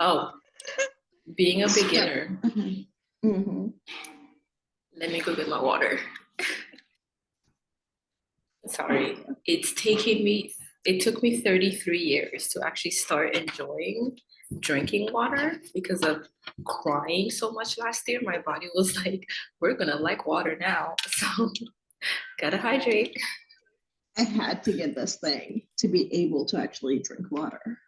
Oh, being a So, beginner. Let me go get my water. Sorry. It took me 33 years to actually start enjoying drinking water because of crying so much last year. My body was like, we're gonna like water now. So gotta hydrate. I had to get this thing to be able to actually drink water.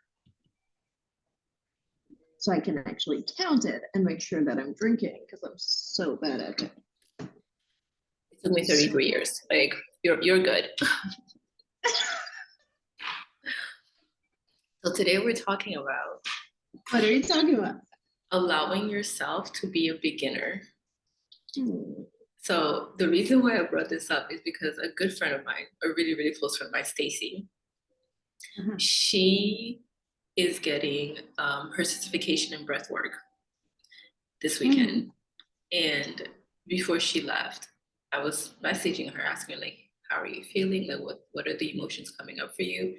So I can actually count it and make sure that I'm drinking because I'm so bad at it. It took me 33 years. Like you're good. So today we're talking about What are you talking about? allowing yourself to be a beginner. So the reason why I brought this up is because a good friend of mine, a really, really close friend of mine, Stacy, she is getting her certification in breath work this weekend. And before she left, I was messaging her, asking her, like, how are you feeling? Like, what are the emotions coming up for you?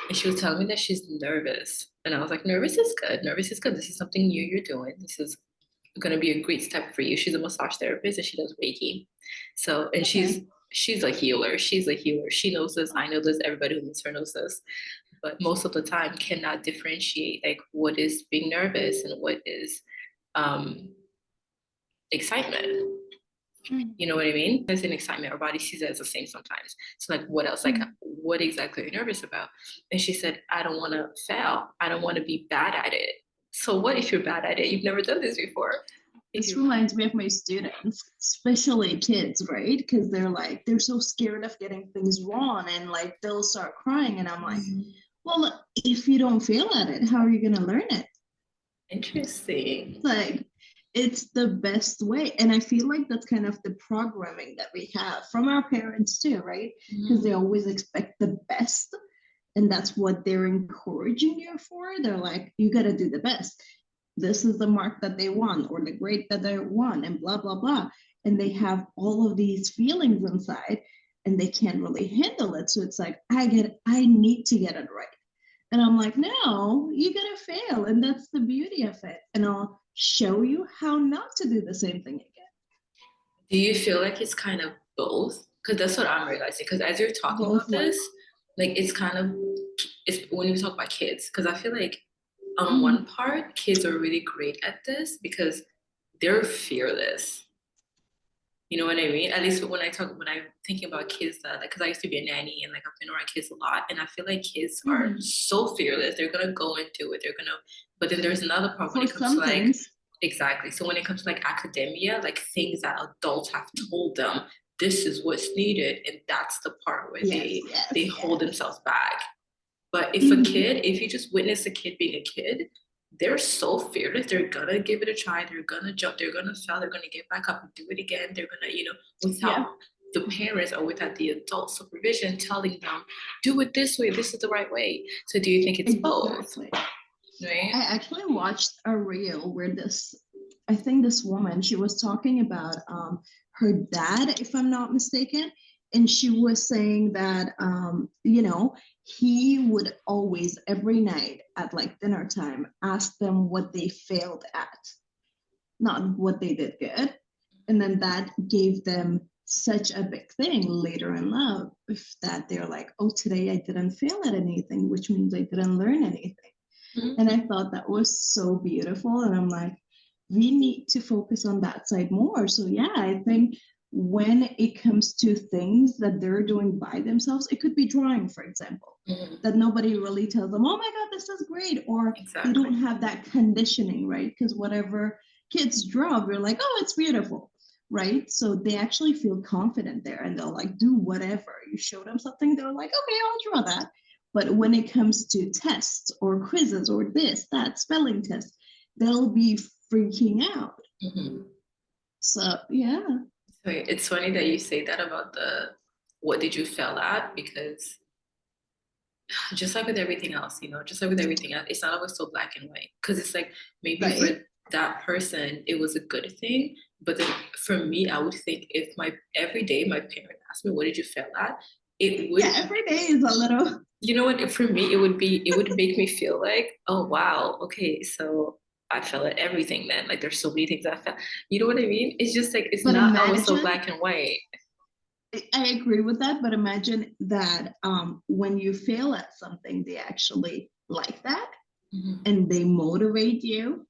And she was telling me that she's nervous. And I was like, nervous is good. Nervous is good. This is something new you're doing. This is going to be a great step for you. She's a massage therapist and she does Reiki. So, and she's a healer. She's a healer. She knows this. I know this. Everybody who meets her knows this. But most of the time cannot differentiate like what is being nervous and what is excitement. You know what I mean? It's an excitement. Our body sees it as the same sometimes. So like, what else? Like, what exactly are you nervous about? And she said, I don't want to fail. I don't want to be bad at it. So what if you're bad at it? You've never done this before. This reminds me of my students, especially kids, right? Because they're so scared of getting things wrong and like they'll start crying. And I'm like, well, if you don't fail at it, how are you going to learn it? Interesting. Like, it's the best way. And I feel like that's kind of the programming that we have from our parents too, right? Because they always expect the best. And that's what they're encouraging you for. They're like, you got to do the best. This is the mark that they want or the grade that they want and blah, blah, blah. And they have all of these feelings inside and they can't really handle it. So it's like, I need to get it right. And I'm like, no, you gotta fail. And that's the beauty of it. And I'll show you how not to do the same thing again. Do you feel like it's kind of both? Because that's what I'm realizing. Because as you're talking about this, like it's kind of it's when we talk about kids, because I feel like on one part, kids are really great at this because they're fearless. You know what I mean? At least when I'm thinking about kids that, like, because I used to be a nanny and like I've been around kids a lot, and I feel like kids are so fearless. They're gonna go and do it. But then there's another part when it comes to like, exactly. So when it comes to like academia, like things that adults have told them, this is what's needed, and that's the part where they hold themselves back. But if if you just witness a kid being a kid, they're so fearless. They're gonna give it a try. They're gonna jump. They're gonna fail. They're gonna get back up and do it again. They're gonna, without the parents or without the adult supervision telling them, do it this way. This is the right way. So do you think it's both? Right? I actually watched a reel where I think this woman, she was talking about her dad, if I'm not mistaken. And she was saying that, he would always, every night at like dinner time, ask them what they failed at, not what they did good. And then that gave them such a big thing later in life that they're like, oh, today I didn't fail at anything, which means I didn't learn anything. And I thought that was so beautiful. And I'm like, we need to focus on that side more. So yeah, I think when it comes to things that they're doing by themselves, it could be drawing, for example, that nobody really tells them, oh my God, this is great. Or they don't have that conditioning, right? Because whatever kids draw, they're like, oh, it's beautiful, right? So they actually feel confident there and they'll like do whatever. You show them something, they're like, okay, I'll draw that. But when it comes to tests or quizzes or this, that spelling test, they'll be freaking out. So, yeah. It's funny that you say that about what did you fail at? Because just like with everything else, it's not always so black and white. Because it's like maybe for that person, it was a good thing. But then for me, I would think if every day my parent asked me, what did you fail at? it Yeah, would, every day is a little. you know what, for me, it would make me feel like, oh wow, okay, so I fell at everything then. Like there's so many things I fell. You know what I mean? It's just like it's But not always so imagine, black and white. I agree with that, but imagine that when you fail at something, they actually like that Mm-hmm. and they motivate you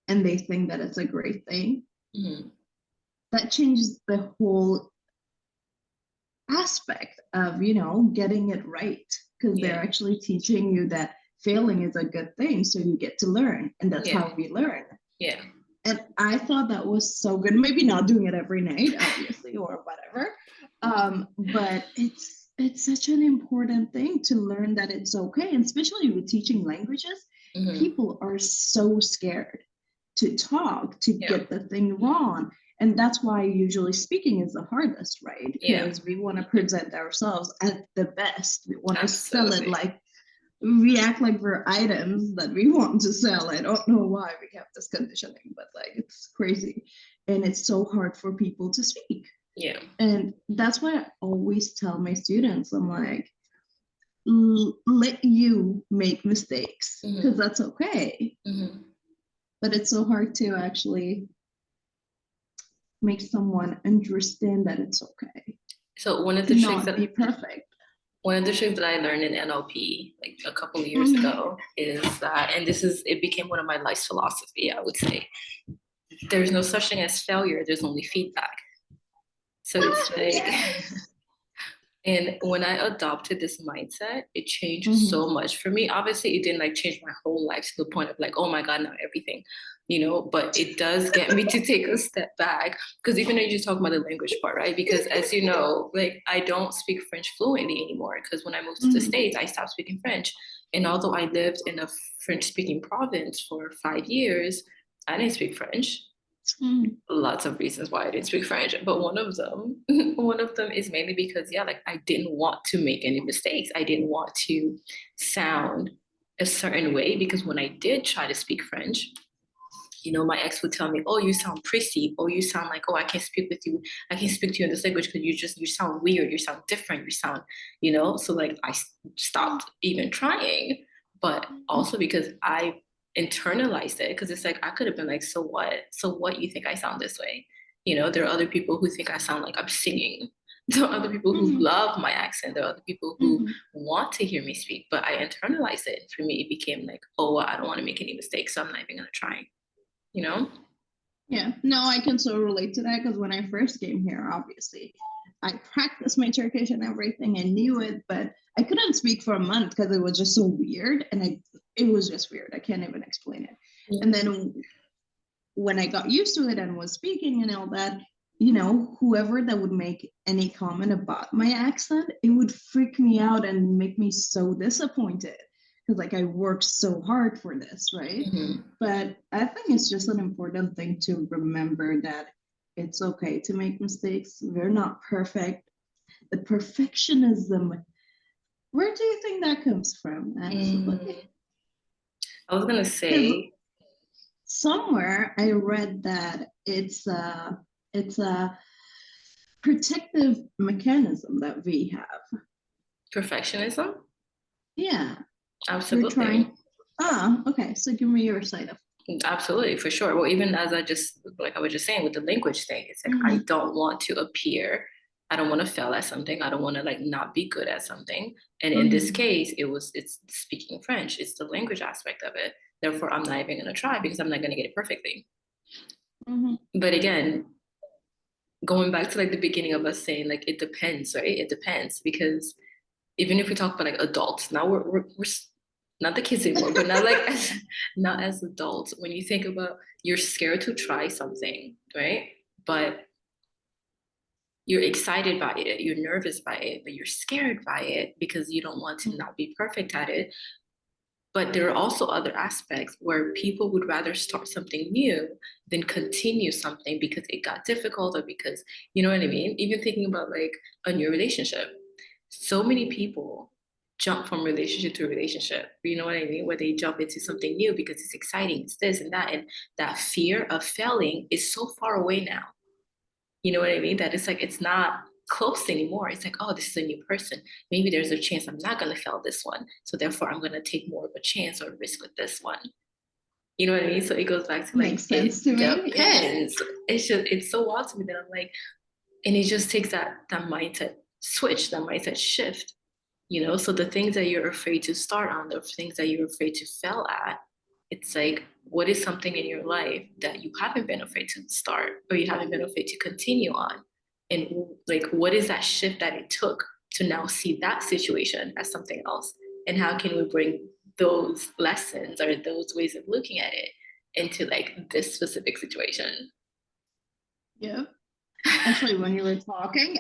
and they think that it's a great thing. Mm-hmm. That changes the whole aspect of, getting it right, because they're Yeah. actually teaching you that failing is a good thing. So you get to learn, and that's Yeah. how we learn. Yeah. And I thought that was so good. Maybe not doing it every night, obviously, or whatever. But it's such an important thing to learn that it's okay. And especially with teaching languages, Mm-hmm. people are so scared to talk, to Yeah. get the thing wrong. And that's why usually speaking is the hardest, right? Yeah. Because we want to present ourselves at the best. We want to sell it Absolutely. like we act like we're items that we want to sell. I don't know why we have this conditioning, but like it's crazy. And it's so hard for people to speak. Yeah. And that's why I always tell my students, I'm like, let you make mistakes because Mm-hmm. that's okay. Mm-hmm. But it's so hard to actually make someone understand that it's okay So to not be perfect. one of the tricks that I learned in NLP like a couple of years Mm-hmm. ago is that, and this is, it became one of my life philosophy, I would say, there's no such thing as failure, there's only feedback. So it's like, Yes. and when I adopted this mindset, it changed Mm-hmm. so much for me. Obviously, it didn't like change my whole life to the point of like, oh my God, now everything, but it does get me to take a step back. Because even though you just talk about the language part, right? Because as you know, like I don't speak French fluently anymore. Because when I moved to the Mm-hmm. States, I stopped speaking French. And although I lived in a French speaking province for 5 years, I didn't speak French. Mm-hmm. Lots of reasons why I didn't speak French, but one of them is mainly because, yeah, like I didn't want to make any mistakes. I didn't want to sound a certain way because when I did try to speak French, my ex would tell me, "Oh, you sound prissy. Oh, you sound like, oh, I can't speak with you. I can't speak to you in this language because you sound weird. You sound different. You sound, So like I stopped even trying, but also because I internalized it because it's like I could have been like, so what? So what? You think I sound this way? There are other people who think I sound like I'm singing. There are other people who Mm-hmm. love my accent. There are other people who Mm-hmm. want to hear me speak, but I internalized it. For me, it became like, oh, well, I don't want to make any mistakes, so I'm not even gonna try you know? Yeah, no, I can so relate to that because when I first came here, obviously, I practiced my Turkish and everything. I knew it, but I couldn't speak for a month because it was just so weird, and it was just weird. I can't even explain it. And Yeah. then when I got used to it and was speaking and all that, whoever that would make any comment about my accent, it would freak me out and make me so disappointed because like I worked so hard for this, right? Mm-hmm. But I think it's just an important thing to remember that it's okay to make mistakes. We're not perfect. The perfectionism, where do you think that comes from, actually? Mm, I was gonna Because say somewhere I read that it's a protective mechanism that we have. perfectionism. Yeah, we're Absolutely. trying. Okay. So give me your side of. Absolutely, for sure. Well, even as like I was just saying with the language thing, it's like I Mm-hmm. don't want to appear, I don't want to fail at something. I don't want to like not be good at something. And in this Mm-hmm. case, it's speaking French. It's the language aspect of it. Therefore, I'm not even gonna try because I'm not gonna get it perfectly. Mm-hmm. But again, going back to like the beginning of us saying like it depends, right? It depends because even if we talk about like adults, now we're not the kids anymore, but not like not as adults. When you think about you're scared to try something, right? But you're excited by it, you're nervous by it, but you're scared by it because you don't want to not be perfect at it. But there are also other aspects where people would rather start something new than continue something because it got difficult or because, you know what I mean? Even thinking about like a new relationship. So many people jump from relationship to relationship, you know what I mean? Where they jump into something new because it's exciting, it's this and that. And that fear of failing is so far away now. You know what I mean? That it's like, it's not close anymore. It's like, oh, this is a new person. Maybe there's a chance I'm not going to fail this one. So therefore, I'm going to take more of a chance or risk with this one. You know what I mean? So it goes back to like, Makes it sense to me. Yeah. depends. It's so wild to me that I'm like, and it just takes that mindset switch, that mindset shift, you know? So the things that you're afraid to start on, the things that you're afraid to fail at, it's like, what is something in your life that you haven't been afraid to start or you haven't been afraid to continue on? And like, what is that shift that it took to now see that situation as something else? And how can we bring those lessons or those ways of looking at it into like this specific situation? Yeah. Actually, when you were talking,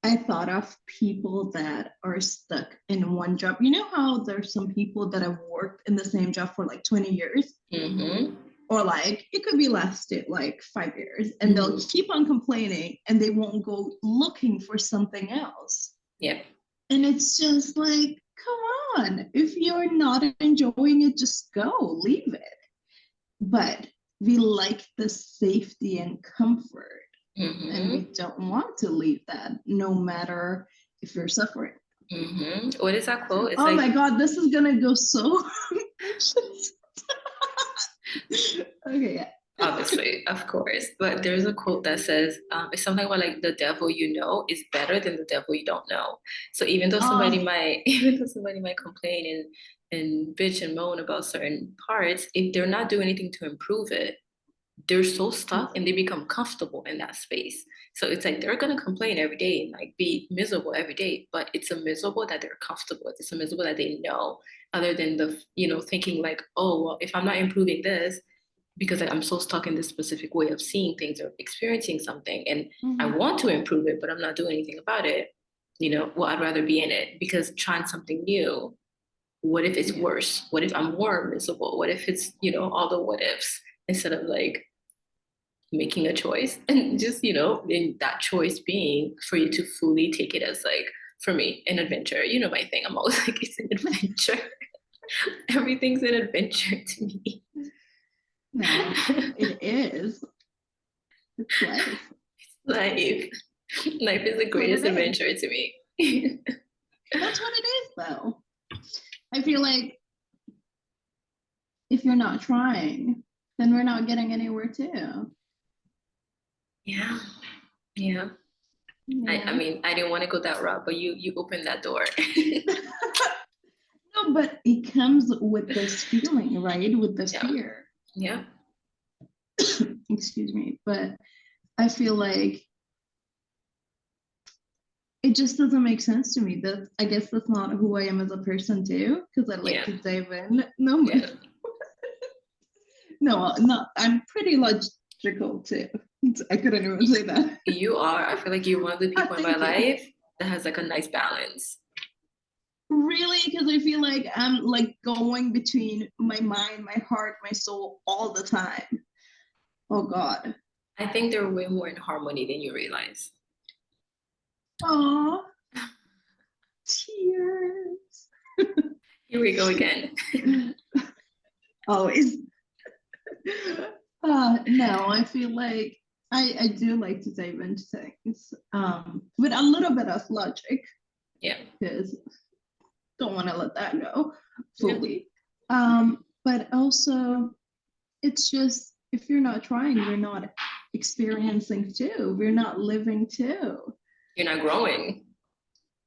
I thought of people that are stuck in one job. You know how there's some people that have worked in the same job for like 20 years? Mm-hmm. Or like it could be lasted like 5 years and they'll Mm-hmm. keep on complaining and they won't go looking for something else. Yeah. And it's just like, come on, if you're not enjoying it, just go, leave it. But we like the safety and comfort, and we Mm-hmm. don't want to leave that, no matter if you're suffering. Mm-hmm. What is that quote? It's Oh my like, God, this is gonna go so. Okay, yeah. obviously, of course, but there's a quote that says, it's something about like the devil you know is better than the devil you don't know. So even though somebody Oh, might, even though somebody might complain and bitch and moan about certain parts, if they're not doing anything to improve it, they're so stuck and they exactly. become comfortable in that space. So it's like they're gonna complain every day and like be miserable every day, but it's a miserable that they're comfortable with. It's a miserable that they know, other than the thinking like, oh well, if I'm not improving this because like, I'm so stuck in this specific way of seeing things or experiencing something, and I Mm-hmm. want to improve it, but I'm not doing anything about it. Well, I'd rather be in it because trying something new. What if it's Yeah. worse? What if I'm more miserable? What if it's all the what ifs instead of like making a choice and just in that choice being for you to fully take it as like for me an adventure. My thing, I'm always like it's an adventure. Everything's an adventure to me. No, it is. It's life. life life is the That's what it greatest is. adventure to me. That's what it is, though. I feel like if you're not trying, then we're not getting anywhere too. Yeah, yeah. I Yeah. mean, I didn't want to go that route, but you opened that door. No, but it comes with this feeling, right? With this Yeah, fear. yeah. Excuse me. But I feel like it just doesn't make sense to me. That I guess that's not who I am as a person too, because I like Yeah, to dive in. No, yeah. no, not. I'm pretty logical too. I couldn't even say that. You are. I feel like you're one of the people in my Thank you. life that has like a nice balance. Really, because I feel like I'm like going between my mind, my heart, my soul all the time. Oh God. I think they're way more in harmony than you realize. Oh, tears. Here we go again. Always. No, I feel like I do like to dive into things with a little bit of logic Yeah. because don't want to let that go Yeah. fully. But also, it's just if you're not trying, we're not experiencing too. We're not living too. You're not growing.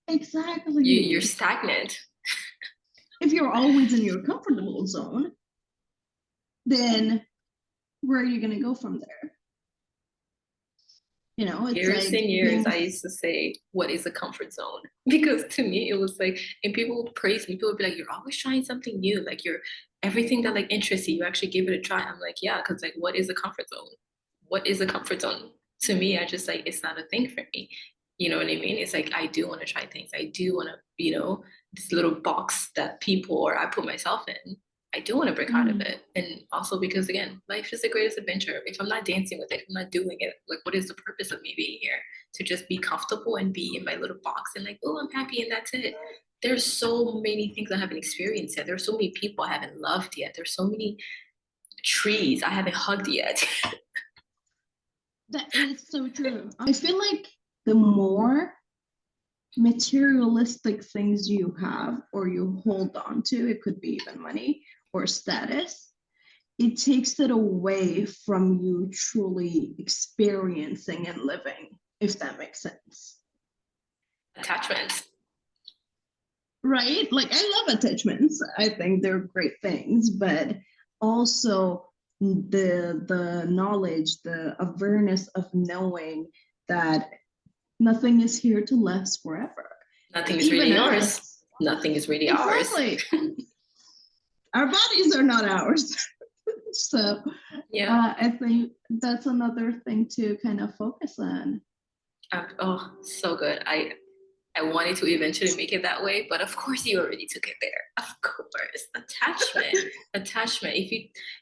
You're Exactly. stagnant. If you're always in your comfortable zone, then where are you going to go from there? It's Years like and years, being. I used to say, what is a comfort zone? Because to me, it was like, and people would praise me. People would be like, you're always trying something new. Like you're everything that like interests you, you actually give it a try. I'm like, yeah, because like, what is a comfort zone? What is a comfort zone? To me, I just like, it's not a thing for me. You know what I mean? It's like, I do want to try things. I do want to, this little box that people or I put myself in. I do want to break out of Mm, it. And also because again, life is the greatest adventure. If I'm not dancing with it, if I'm not doing it, like what is the purpose of me being here? To just be comfortable and be in my little box and like, oh, I'm happy and that's it. There's so many things I haven't experienced yet. There's so many people I haven't loved yet. There's so many trees I haven't hugged yet. that is so true. I feel like the more materialistic things you have or you hold on to, it could be even money or status, it takes it away from you truly experiencing and living, if that makes sense. Attachments. Right? Like, I love attachments. I think they're great things, but also the knowledge, the awareness of knowing that nothing is here to last forever. Nothing is really yours. Nothing is really ours. Exactly. Our bodies are not ours. So yeah, I think that's another thing to kind of focus on. oh, so good. I wanted to eventually make it that way, but of course you already took it there. Of course, attachment.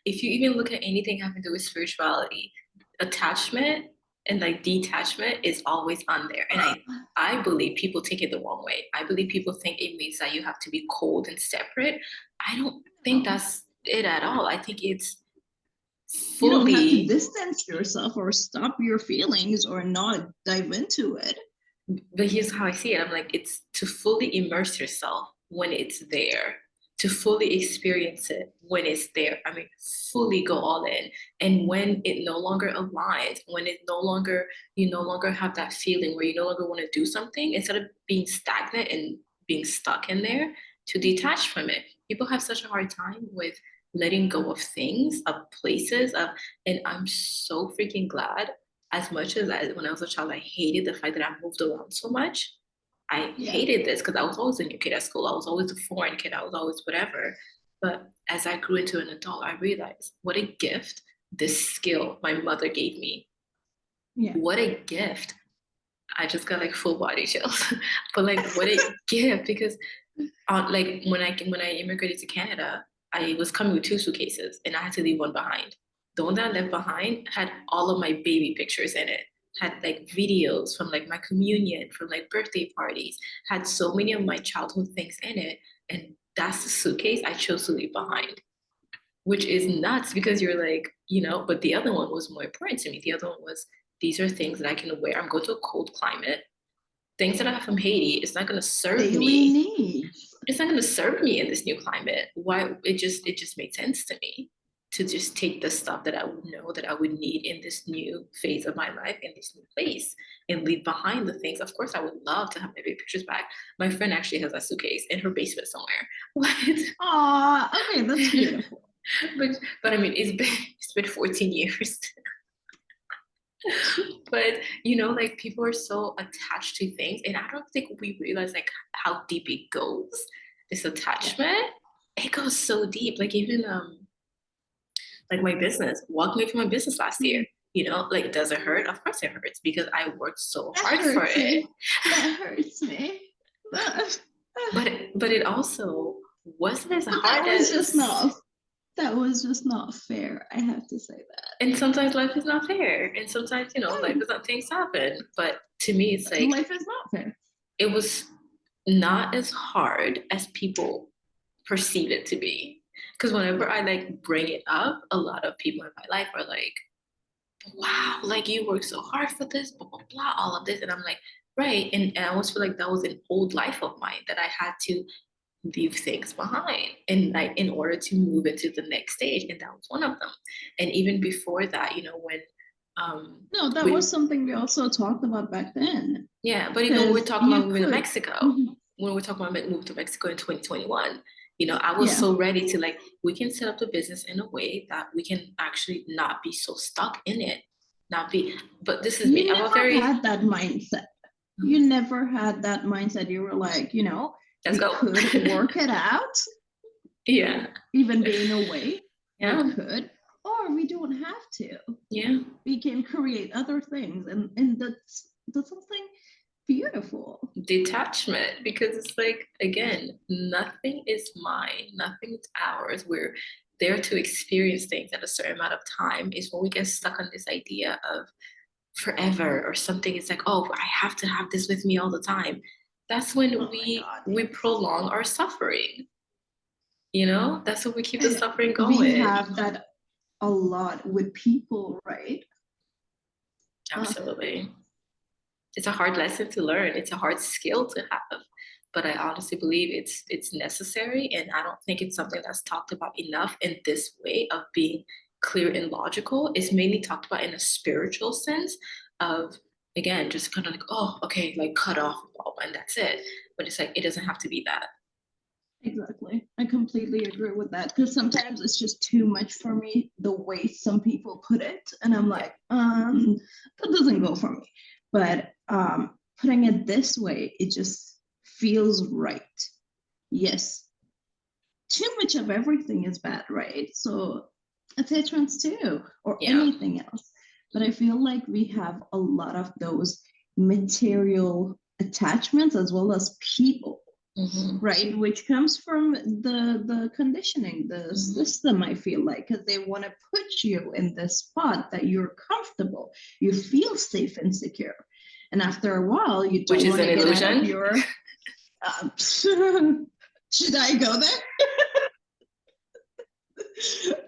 If you even look at anything having to do with spirituality, attachment and like detachment is always on there. And I believe people take it the wrong way. I believe people think it means that you have to be cold and separate. I don't think that's it at all. I think it's you don't have to fully. distance yourself or stop your feelings or not dive into it. But here's how I see it. I'm like, it's to fully immerse yourself when it's there, to fully experience it when it's there. I mean, fully go all in. And when it no longer aligns, when it no longer, you no longer have that feeling where you no longer want to do something, instead of being stagnant and being stuck in there, to detach from it. People have such a hard time with letting go of things, of places, and I'm so freaking glad. As much as when I was a child, I hated the fact that I moved around so much. I hated this because I was always a new kid at school. I was always a foreign kid. I was always whatever. But as I grew into an adult, I realized what a gift this skill my mother gave me. Yeah. What a gift. I just got like full body chills. But like what a gift, because like when I immigrated to Canada, I was coming with 2 suitcases and I had to leave one behind. The one that I left behind had all of my baby pictures in it, had like videos from like my communion, from like birthday parties, had so many of my childhood things in it. And that's the suitcase I chose to leave behind, which is nuts because you're like, but the other one was more important to me. The other one was, these are things that I can wear. I'm going to a cold climate. Things that I have from Haiti, it's not going to serve Daily me. needs. It's not going to serve me in this new climate. Why? It just made sense to me to just take the stuff that I would know that I would need in this new phase of my life, in this new place, and leave behind the things. Of course, I would love to have my baby pictures back. My friend actually has a suitcase in her basement somewhere. What? Aw, okay, that's beautiful. but I mean, it's been 14 years. But like people are so attached to things, and I don't think we realize like how deep it goes. This attachment, it goes so deep. Like even like my business, walking away from my business last year. Like, does it hurt? Of course it hurts because I worked so hard for it. That hurts me. But it also wasn't as hard that was just not fair. I have to say that. And sometimes life is not fair. And sometimes, life is not, things happen. But to me, it's like life is not fair. It was not as hard as people perceive it to be. Because whenever I like bring it up, a lot of people in my life are like, wow, like you worked so hard for this, blah, blah, blah, all of this. And I'm like, right. And I almost feel like that was an old life of mine that I had to leave things behind and like in order to move into the next stage. And that was one of them. And even before that, when no, that was something we also talked about back then. Yeah, but even when we're talking about moving to Mexico, when we're talking about moving to Mexico in 2021, I was so ready to like, we can set up the business in a way that we can actually not be so stuck in it. But this is me. You never had that mindset. You never had that mindset. You were like, let's go. Could work it out. Yeah. Even being away. Yeah. We could. Or we don't have to. Yeah. We can create other things. And that's something beautiful. Detachment, because it's like, again, nothing is mine, nothing is ours. We're there to experience things at a certain amount of time. Is when we get stuck on this idea of forever or something. It's like, oh, I have to have this with me all the time. That's when we prolong our suffering. That's when we keep the suffering going. We have that a lot with people, right? Absolutely. it's a hard lesson to learn. It's a hard skill to have. But I honestly believe it's necessary, and I don't think it's something that's talked about enough in this way of being clear and logical. It's mainly talked about in a spiritual sense of, again, just kind of like, oh, okay, like cut off a bulb and that's it. But it's like it doesn't have to be that. Exactly. I completely agree with that because sometimes it's just too much for me the way some people put it. And I'm like, that doesn't go for me. But putting it this way, it just feels right. Yes, too much of everything is bad, right? So attachments too, or Yeah. anything else. But I feel like we have a lot of those material attachments as well as people, right? Which comes from the conditioning, the system, I feel like, because they want to put you in this spot that you're comfortable, you feel safe and secure. And after a while, you Which don't is want an to get out of illusion. your should I go there?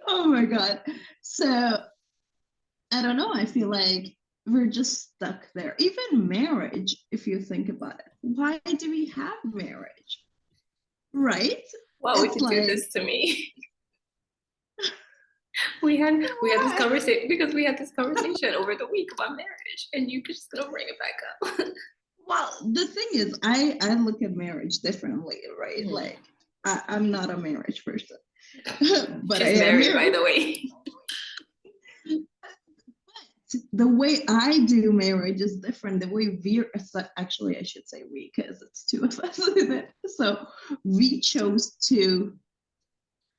Oh my God. So I don't know. I feel like we're just stuck there. Even marriage, if you think about it, why do we have marriage? Right? Well, would It's you do like, this to me? We had this why? conversation because we had this conversation over the week about marriage, and you just gonna bring it back up. Well, the thing is, I look at marriage differently, right? Like, I'm not a marriage person, but I She's am married, by married. the way. The way I do marriage is different. The way actually, I should say we, because it's two of us in it. So we chose to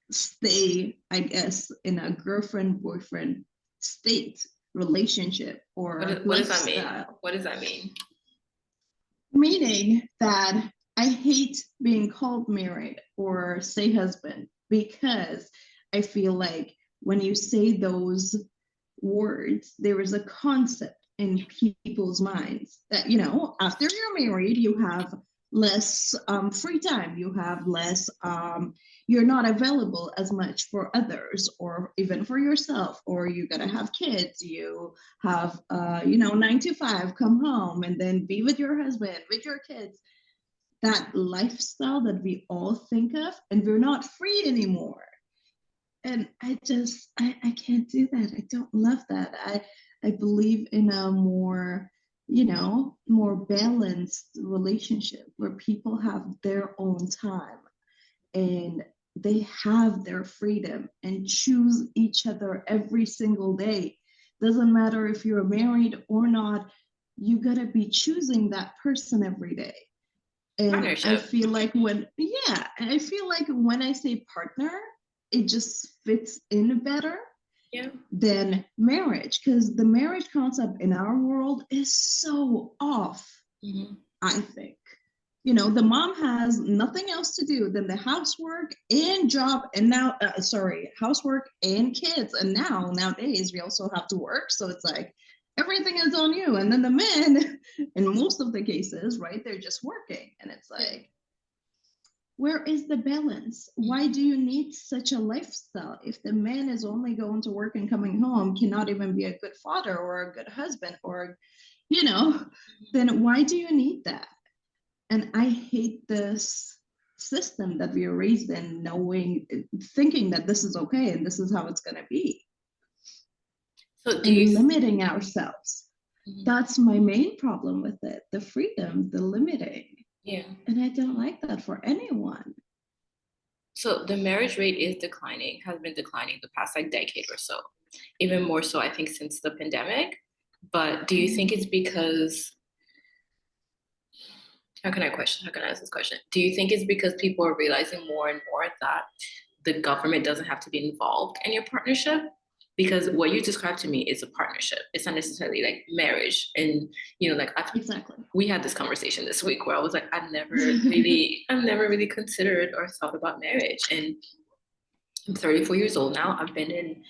stay, I guess, in a girlfriend boyfriend state relationship or What does that mean? lifestyle, What does that mean? meaning that I hate being called married or say husband because I feel like when you say those words, there is a concept in people's minds that, after you're married, you have less free time, you have less, you're not available as much for others or even for yourself, or you gotta have kids, you have, 9 to 5, come home and then be with your husband, with your kids. That lifestyle that we all think of, and we're not free anymore. And I can't do that. I don't love that. I believe in a more, more balanced relationship where people have their own time and they have their freedom and choose each other every single day. Doesn't matter if you're married or not, you gotta be choosing that person every day. And I Partnership. feel like I feel like when I say partner, it just fits in better Yeah. than marriage, because the marriage concept in our world is so off, I think. The mom has nothing else to do than the housework and job, and now, housework and kids. And nowadays, we also have to work. So it's like everything is on you. And then the men, in most of the cases, right, they're just working. And it's like, where is the balance? Why do you need such a lifestyle if the man is only going to work and coming home, cannot even be a good father or a good husband, or, then why do you need that? And I hate this system that we are raised in, thinking that this is okay and this is how it's going to be, So do and you? limiting ourselves. That's my main problem with it, the freedom, the limiting. Yeah. And I don't like that for anyone. So the marriage rate is declining, has been declining the past like decade or so. Even more so, I think, since the pandemic. But do you think it's because, how can I ask this question? Do you think it's because people are realizing more and more that the government doesn't have to be involved in your partnership? Because what you described to me is a partnership. It's not necessarily like marriage. And Exactly. we had this conversation this week where I was like, I've never really considered or thought about marriage. And I'm 34 years old now. I've been in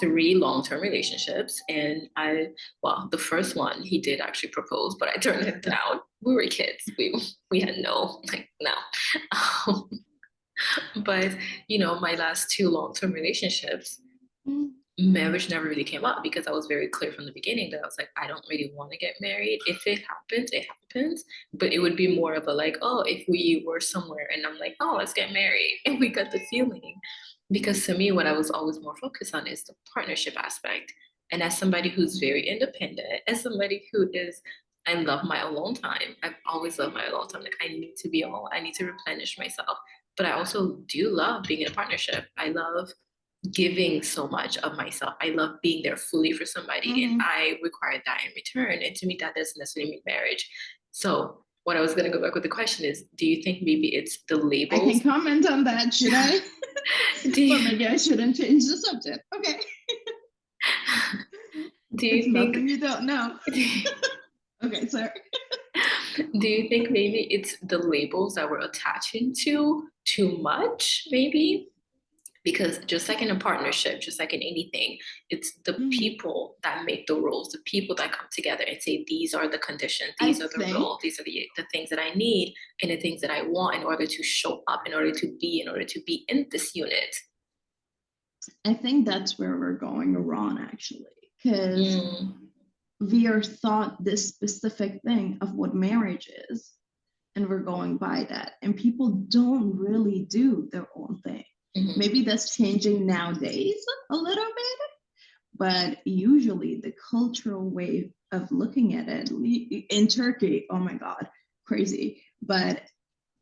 3 long-term relationships, and the first one he did actually propose, but I turned it down. We were kids. We had no. Um, but my last 2 long-term relationships, marriage never really came up because I was very clear from the beginning that I was like, I don't really want to get married. If it happens, it happens. But it would be more of a like, oh, if we were somewhere and I'm like, oh, let's get married, and we got the feeling. Because to me, what I was always more focused on is the partnership aspect. And as somebody who's very independent, as somebody who is, I love my alone time. I've always loved my alone time. Like I need to be alone. I need to replenish myself. But I also do love being in a partnership. I love giving so much of myself. I love being there fully for somebody, and I require that in return. And to me, that doesn't necessarily mean marriage. So, what I was going to go back with the question is, do you think maybe it's the labels? I can comment on that. Should I? Or maybe I shouldn't change the subject. Okay. Do you it's think nothing you don't know? Okay, sorry. Do you think maybe it's the labels that we're attaching to too much, maybe? Because just like in a partnership, just like in anything, it's the people that make the rules, the people that come together and say, these are the conditions, these are the rules, these are the things that I need and the things that I want in order to show up, in order to be in this unit. I think that's where we're going wrong, actually, because we are taught this specific thing of what marriage is, and we're going by that. And people don't really do their own thing. Maybe that's changing nowadays a little bit, but usually the cultural way of looking at it in Turkey, oh my God, crazy. But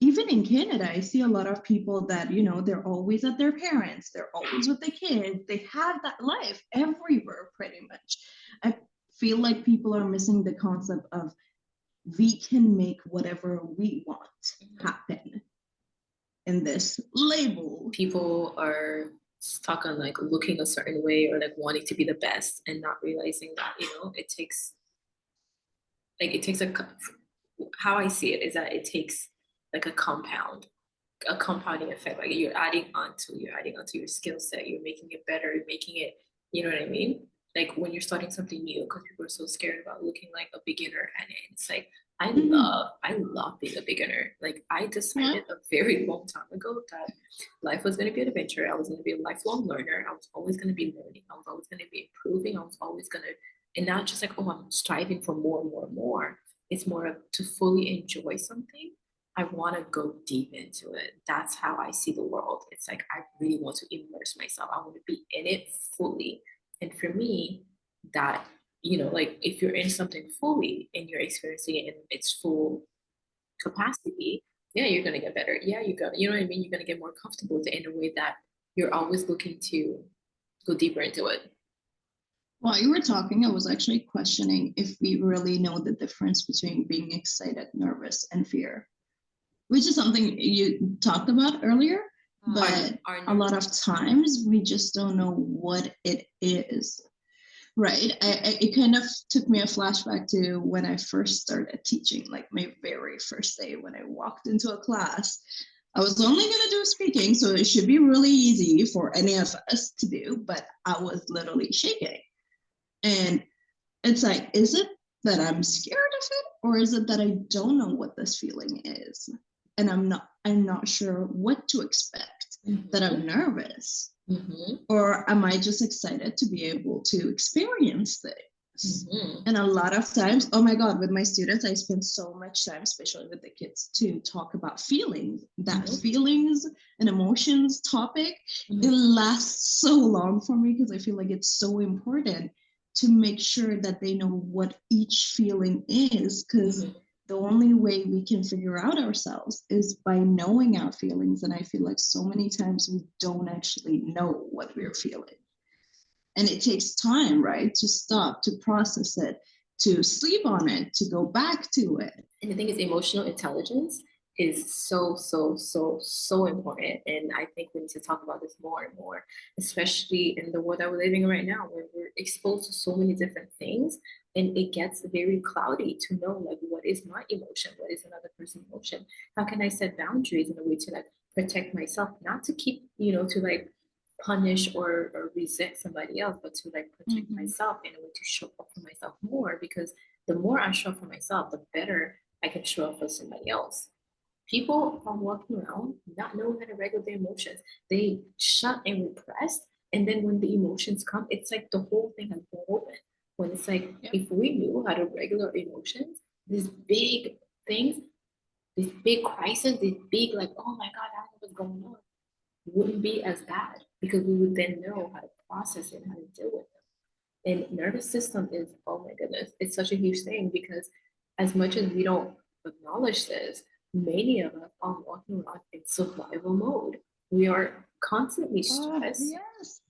even in Canada, I see a lot of people that, they're always at their parents, they're always with the kids, they have that life everywhere pretty much. I feel like people are missing the concept of we can make whatever we want happen in this label. People are stuck on like looking a certain way or like wanting to be the best and not realizing that, it takes how I see it is that it takes like a compounding effect. Like you're adding onto your skill set, you're making it better, you're making it, you know what I mean? Like when you're starting something new, because people are so scared about looking like a beginner, and it's like I love being a beginner. Like I decided a very long time ago that life was going to be an adventure. I was going to be a lifelong learner. I was always going to be learning. I was always going to be improving. I was always going to, and not just like, oh, I'm striving for more and more and more. It's more of to fully enjoy something. I want to go deep into it. That's how I see the world. It's like I really want to immerse myself. I want to be in it fully. And for me, that, like if you're in something fully and you're experiencing it in its full capacity, yeah, you're gonna get better. Yeah, you know what I mean? You're gonna get more comfortable with it in a way that you're always looking to go deeper into it. While you were talking, I was actually questioning if we really know the difference between being excited, nervous, and fear, which is something you talked about earlier. But a lot of times we just don't know what it is. Right. It kind of took me a flashback to when I first started teaching, like my very first day when I walked into a class. I was only going to do speaking, so it should be really easy for any of us to do, but I was literally shaking. And it's like, is it that I'm scared of it, or is it that I don't know what this feeling is? And I'm not sure what to expect, that I'm nervous. Or am I just excited to be able to experience this? And a lot of times, oh my God, with my students, I spend so much time, especially with the kids, to talk about feelings. That feelings and emotions topic, it lasts so long for me because I feel like it's so important to make sure that they know what each feeling is, because the only way we can figure out ourselves is by knowing our feelings. And I feel like so many times we don't actually know what we're feeling. And it takes time, right? To stop, to process it, to sleep on it, to go back to it. And the thing is, emotional intelligence is so, so, so, so important. And I think we need to talk about this more and more, especially in the world that we're living in right now, where we're exposed to so many different things. And it gets very cloudy to know, like, what is my emotion? What is another person's emotion? How can I set boundaries in a way to, like, protect myself? Not to keep, to, like, punish or resent somebody else, but to, like, protect myself in a way to show up for myself more. Because the more I show up for myself, the better I can show up for somebody else. People are walking around not knowing how to regulate their emotions. They shut and repress, And then when the emotions come, it's like the whole thing has been open. When it's like, if we knew how to regulate emotions, these big things, this big crisis, this big like, oh my God, I don't know what's going on, wouldn't be as bad because we would then know how to process it, how to deal with it. And nervous system is, oh my goodness, it's such a huge thing because as much as we don't acknowledge this, many of us are walking around in survival mode. We are constantly stressed. Yes.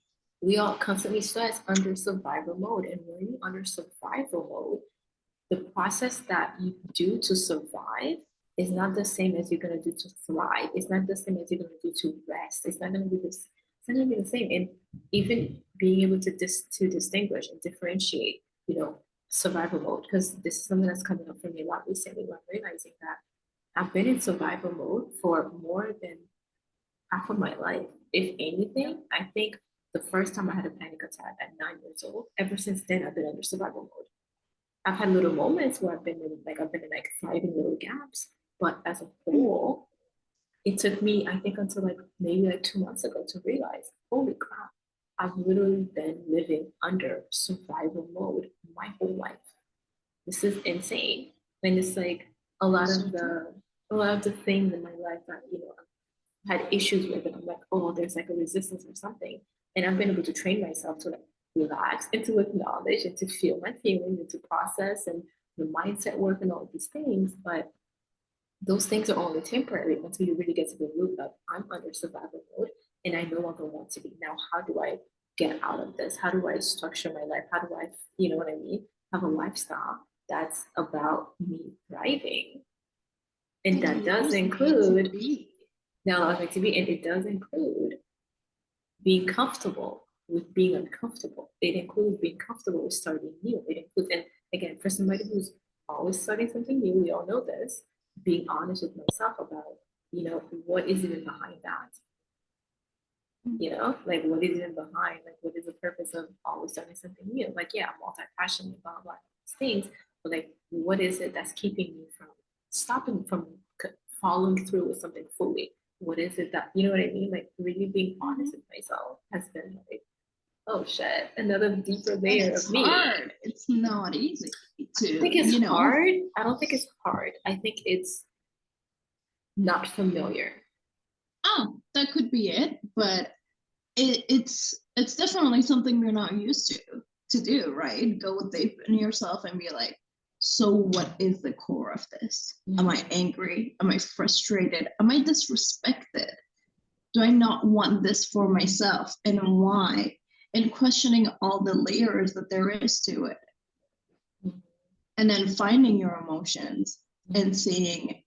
We are constantly stressed under survival mode. And when you're under survival mode, the process that you do to survive is not the same as you're gonna do to thrive. It's not the same as you're gonna do to rest. It's not gonna be this. It's not gonna be the same. And even being able to distinguish and differentiate, survival mode, because this is something that's coming up for me a lot recently. Where I'm realizing that I've been in survival mode for more than half of my life. If anything, I think the first time I had a panic attack at 9 years old. Ever since then, I've been under survival mode. I've had little moments where I've been in thriving little gaps, but as a whole, it took me, I think, until like maybe like 2 months ago to realize, holy crap, I've literally been living under survival mode my whole life. This is insane. And it's like a lot of the things in my life that, had issues with it. I'm like, oh, there's like a resistance or something. And I've been able to train myself to like relax and to acknowledge and to feel my feelings and to process and the mindset work and all of these things. But those things are only temporary until you really get to the root of I'm under survival mode and I no longer want to be. Now, how do I get out of this? How do I structure my life? How do I, you know what I mean? Have a lifestyle that's about me thriving. And that does include now I like to be, and it does include being comfortable with being uncomfortable. It includes being comfortable with starting new. It includes, and again, for somebody who's always starting something new, we all know this, being honest with myself about, what is even behind that? Like what is even behind, like what is the purpose of always starting something new? Like, yeah, I'm multi-passionate, blah, blah, these things, but like, what is it that's keeping me from stopping from following through with something fully? What is it that, you know what I mean? Like really being honest with myself has been like, oh shit, another deeper layer of me. Hard. It's not easy to, I think it's hard. I don't think it's hard. I think it's not familiar. Oh, that could be it, but it's definitely something you're not used to do, right? Go deep in yourself and be like, so what is the core of this? Am I angry? Am I frustrated? Am I disrespected? Do I not want this for myself? And why? And questioning all the layers that there is to it. And then finding your emotions and seeing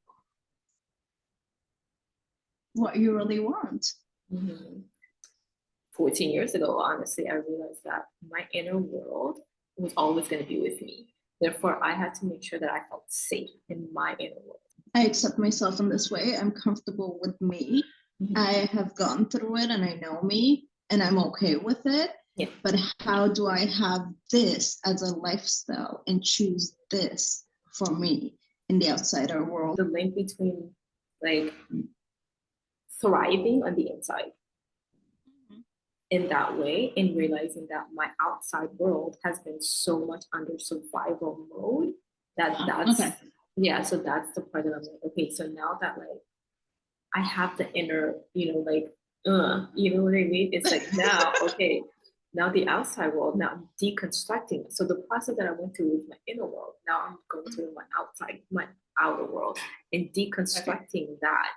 what you really want. 14 years ago, honestly, I realized that my inner world was always going to be with me. Therefore, I had to make sure that I felt safe in my inner world. I accept myself in this way. I'm comfortable with me. I have gone through it and I know me and I'm okay with it. Yeah. But how do I have this as a lifestyle and choose this for me in the outsider world? The link between like thriving on the inside in that way and realizing that my outside world has been so much under survival mode that's okay. Yeah, so that's the part that I'm like, okay, so now that like I have the inner, you know what I mean? It's like now, okay, now the outside world, now I'm deconstructing. So the process that I went through with my inner world, now I'm going through my outer world and deconstructing that.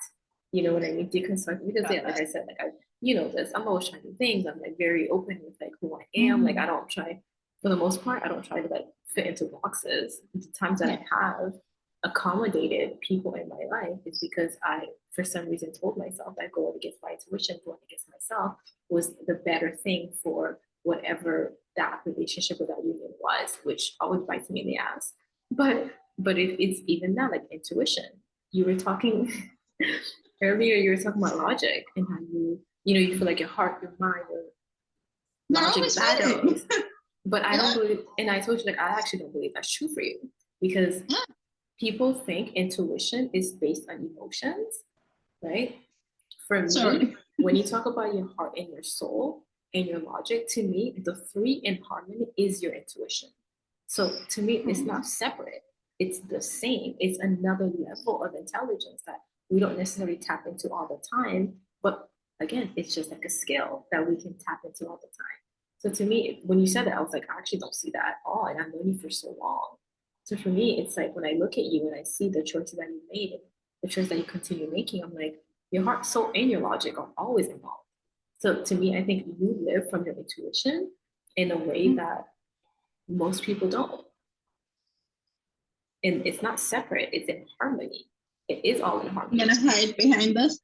You know what I mean? Deconstructing because yeah, like I said, like this, I'm always trying new things. I'm like very open with like who I am. Like I don't try, for the most part, I don't try to like fit into boxes. The times that I have accommodated people in my life is because I, for some reason, told myself that going against my intuition, going against myself was the better thing for whatever that relationship or that union was, which always bites me in the ass. But it's even that, like intuition. You were talking earlier, you were talking about logic and how you feel like your heart, your mind are logic battles. But I don't believe, and I told you, like, I actually don't believe that's true for you because people think intuition is based on emotions, right? For me, when you talk about your heart and your soul, and your logic, to me, the three in harmony is your intuition. So to me, it's not separate. It's the same. It's another level of intelligence that we don't necessarily tap into all the time. But again, it's just like a skill that we can tap into all the time. So to me, when you said that, I was like, I actually don't see that at all. And I've known you for so long. So for me, it's like when I look at you and I see the choices that you made and the choices that you continue making, I'm like, your heart, soul, and your logic are always involved. So to me, I think you live from your intuition in a way that most people don't. And it's not separate, it's in harmony. It is all in harmony. I'm gonna hide behind this.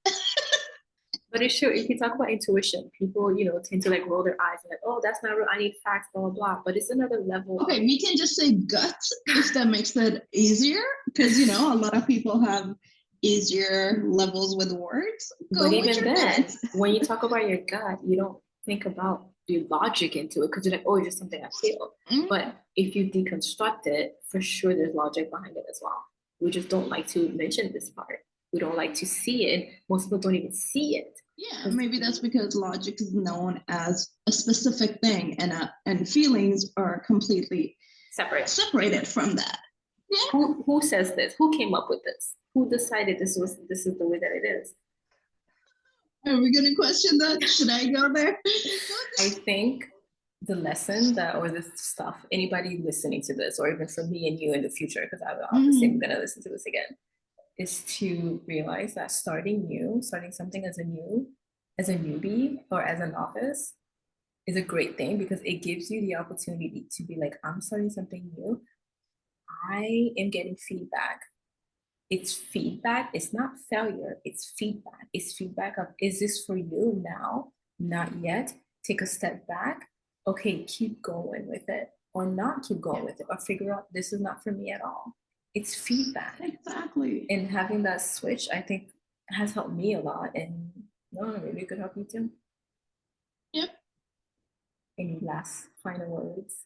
But it's true, if you talk about intuition, people, tend to like roll their eyes and like, oh, that's not real, I need facts, blah, blah, blah. But it's another level. Okay, we can just say gut if that makes it easier. Because, a lot of people have easier levels with words. But even then, when you talk about your gut, you don't think about your logic into it because you're like, oh, it's just something I feel. But if you deconstruct it, for sure there's logic behind it as well. We just don't like to mention this part. We don't like to see it. Most people don't even see it. Yeah, maybe that's because logic is known as a specific thing, and feelings are completely separated from that. Yeah. Who says this? Who came up with this? Who decided this is the way that it is? Are we going to question that? Should I go there? I think the lesson or the stuff, anybody listening to this, or even for me and you in the future, because I'm obviously going to listen to this again, is to realize that starting something as a newbie or as a novice is a great thing because it gives you the opportunity to be like, I'm starting something new. I am getting feedback. It's feedback. It's not failure. It's feedback. It's feedback of, is this for you now? Not yet. Take a step back. Okay, keep going with it or not keep going with it or figure out this is not for me at all. It's feedback. Exactly. And having that switch, I think, has helped me a lot. And maybe it could help you too. Yep. Any last final words?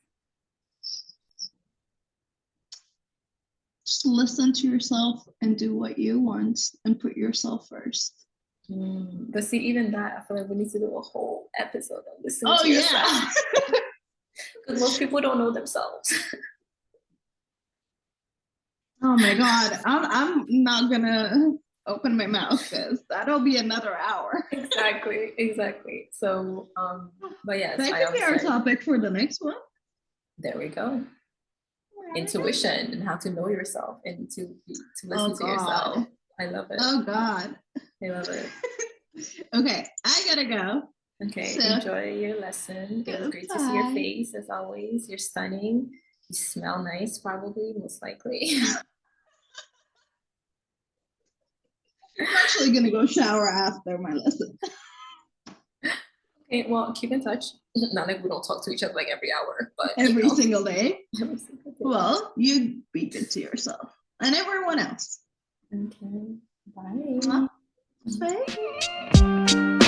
Just listen to yourself and do what you want and put yourself first. But see, even that, I feel like we need to do a whole episode on listening to yourself. Because most people don't know themselves. Oh my God, I'm not gonna open my mouth because that'll be another hour. Exactly. So, but yes, that could be our topic for the next one. There we go. Intuition and how to know yourself and to listen to yourself. I love it. Oh God, I love it. Okay, I gotta go. Okay, so, enjoy your lesson. It was great to see your face as always. You're stunning. You smell nice, probably, most likely. I'm actually gonna go shower after my lesson. Okay, well, keep in touch. Not like we don't talk to each other like every hour, but every single day. Well, you be good to yourself and everyone else. Okay, bye. Bye.